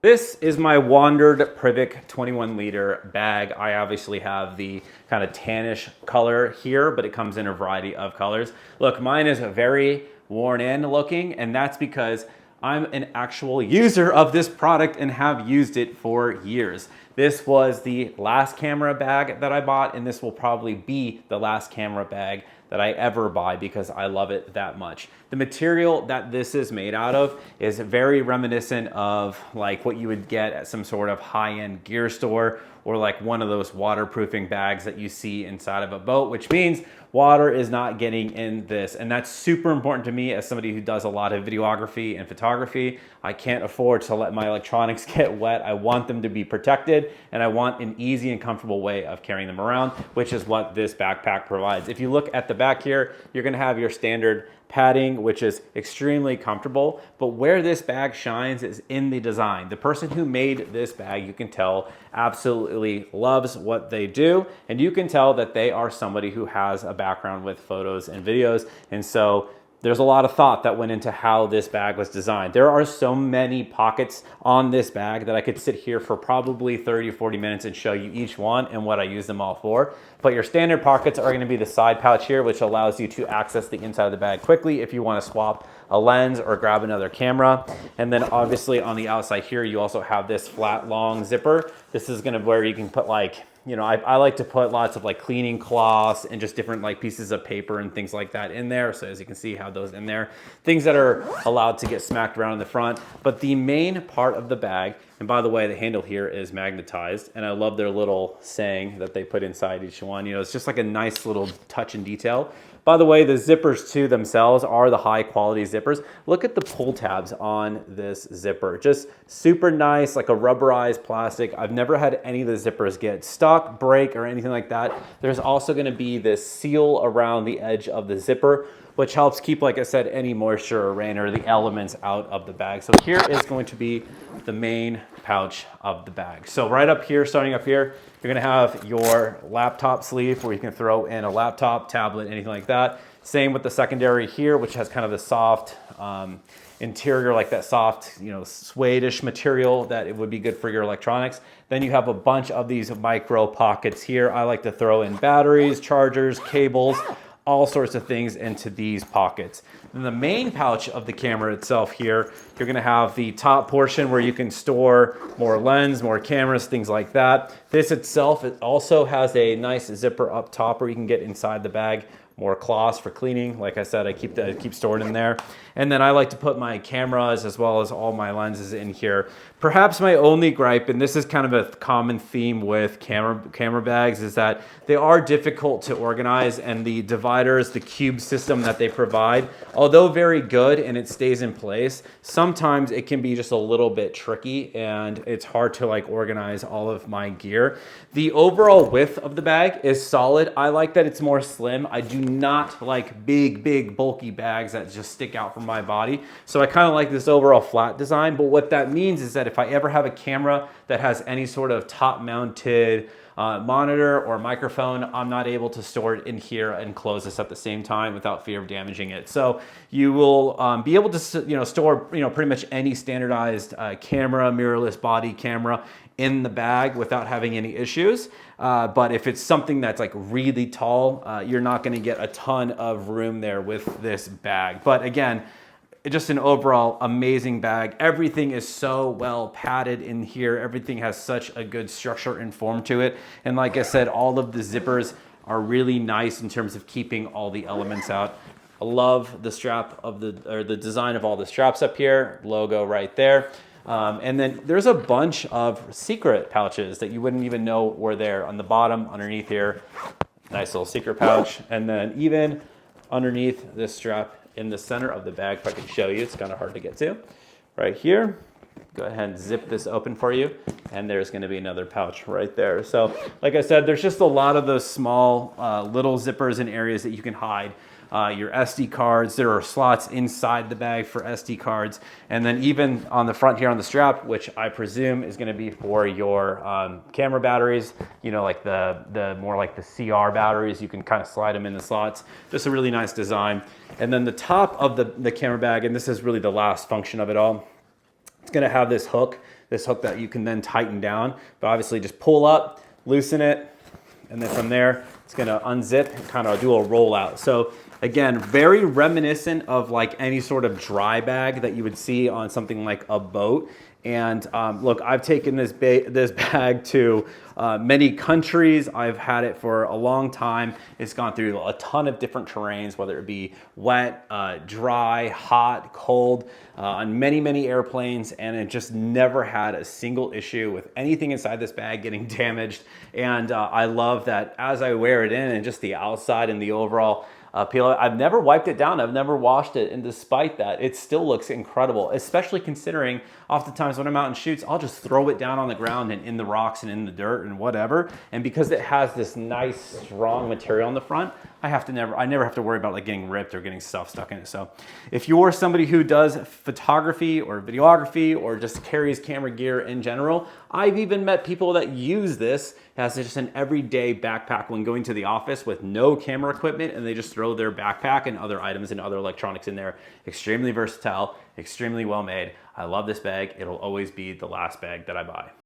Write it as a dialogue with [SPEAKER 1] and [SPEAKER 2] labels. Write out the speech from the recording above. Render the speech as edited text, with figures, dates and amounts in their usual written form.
[SPEAKER 1] This is my Wandrd PRVKE 21 liter bag. I obviously have the kind of tannish color here, but it comes in a variety of colors. Look, mine is very worn in looking, and that's because I'm an actual user of this product and have used it for years. This was the last camera bag that I bought, and this will probably be the last camera bag that I ever buy because I love it that much. The material that this is made out of is very reminiscent of like what you would get at some sort of high-end gear store or like one of those waterproofing bags that you see inside of a boat, which means water is not getting in this. And that's super important to me as somebody who does a lot of videography and photography. I can't afford to let my electronics get wet. I want them to be protected, and I want an easy and comfortable way of carrying them around, which is what this backpack provides. If you look at the back here, you're gonna have your standard padding, which is extremely comfortable, but where this bag shines is in the design. The person who made this bag, you can tell, absolutely loves what they do, and you can tell that they are somebody who has a background with photos and videos, and so there's a lot of thought that went into how this bag was designed. There are so many pockets on this bag that I could sit here for probably 30 or 40 minutes and show you each one and what I use them all for. But your standard pockets are going to be the side pouch here, which allows you to access the inside of the bag quickly if you want to swap a lens or grab another camera. And then obviously on the outside here, you also have this flat long zipper. This is going to where you can put like, you know, I like to put lots of like cleaning cloths and just different like pieces of paper and things like that in there. So as you can see, have those in there. Things that are allowed to get smacked around in the front. But the main part of the bag, and by the way, the handle here is magnetized, and I love their little saying that they put inside each one. You know, it's just like a nice little touch and detail. By the way, the zippers too themselves are the high quality zippers. Look at the pull tabs on this zipper. Just super nice, like a rubberized plastic. I've never had any of the zippers get stuck, break, or anything like that. There's also gonna be this seal around the edge of the zipper, which helps keep, like I said, any moisture or rain or the elements out of the bag. So here is going to be the main pouch of the bag. So right up here, starting up here, you're gonna have your laptop sleeve where you can throw in a laptop, tablet, anything like that. Same with the secondary here, which has kind of the soft interior, like that soft, you know, suede-ish material that it would be good for your electronics. Then you have a bunch of these micro pockets here. I like to throw in batteries, chargers, cables, all sorts of things into these pockets. Then the main pouch of the camera itself here, you're gonna have the top portion where you can store more lens, more cameras, things like that. This itself, it also has a nice zipper up top where you can get inside the bag, more cloths for cleaning. Like I said, I keep stored in there. And then I like to put my cameras as well as all my lenses in here. Perhaps my only gripe, and this is kind of a common theme with camera bags, is that they are difficult to organize, and the dividers, the cube system that they provide, although very good and it stays in place, sometimes it can be just a little bit tricky and it's hard to like organize all of my gear. The overall width of the bag is solid. I like that it's more slim. I do not like big bulky bags that just stick out from my body. So I kind of like this overall flat design, but what that means is that if I ever have a camera that has any sort of top mounted monitor or microphone, I'm not able to store it in here and close this at the same time without fear of damaging it. So you will be able to store pretty much any standardized camera, mirrorless body camera in the bag without having any issues. But if it's something that's like really tall, you're not gonna get a ton of room there with this bag. But again, just an overall amazing bag. Everything is so well padded in here. Everything has such a good structure and form to it. And like I said, all of the zippers are really nice in terms of keeping all the elements out. I love the strap of the design of all the straps up here, logo right there. And then there's a bunch of secret pouches that you wouldn't even know were there on the bottom, underneath here. Nice little secret pouch. And then even underneath this strap in the center of the bag, if I can show you, it's kind of hard to get to. Right here, go ahead and zip this open for you. And there's gonna be another pouch right there. So like I said, there's just a lot of those small little zippers and areas that you can hide your SD cards. There are slots inside the bag for SD cards. And then even on the front here on the strap, which I presume is gonna be for your camera batteries, you know, like the more like the CR batteries, you can kind of slide them in the slots. Just a really nice design. And then the top of the camera bag, and this is really the last function of it all, it's gonna have this hook this hook that you can then tighten down, but obviously just pull up, loosen it, and then from there, it's gonna unzip and kind of do a rollout. So again, very reminiscent of like any sort of dry bag that you would see on something like a boat. And look, I've taken this bag to many countries. I've had it for a long time. It's gone through a ton of different terrains, whether it be wet, dry, hot, cold, on many, many airplanes, and it just never had a single issue with anything inside this bag getting damaged. And I love that as I wear it in and just the outside and the overall peel. I've never wiped it down. I've never washed it. And despite that, it still looks incredible, especially considering oftentimes when I'm out in shoots, I'll just throw it down on the ground and in the rocks and in the dirt and whatever. And because it has this nice, strong material on the front, I never have to worry about like getting ripped or getting stuff stuck in it. So if you're somebody who does photography or videography or just carries camera gear in general, I've even met people that use this as just an everyday backpack when going to the office with no camera equipment, and they just throw their backpack and other items and other electronics in there. Extremely versatile, extremely well made. I love this bag. It'll always be the last bag that I buy.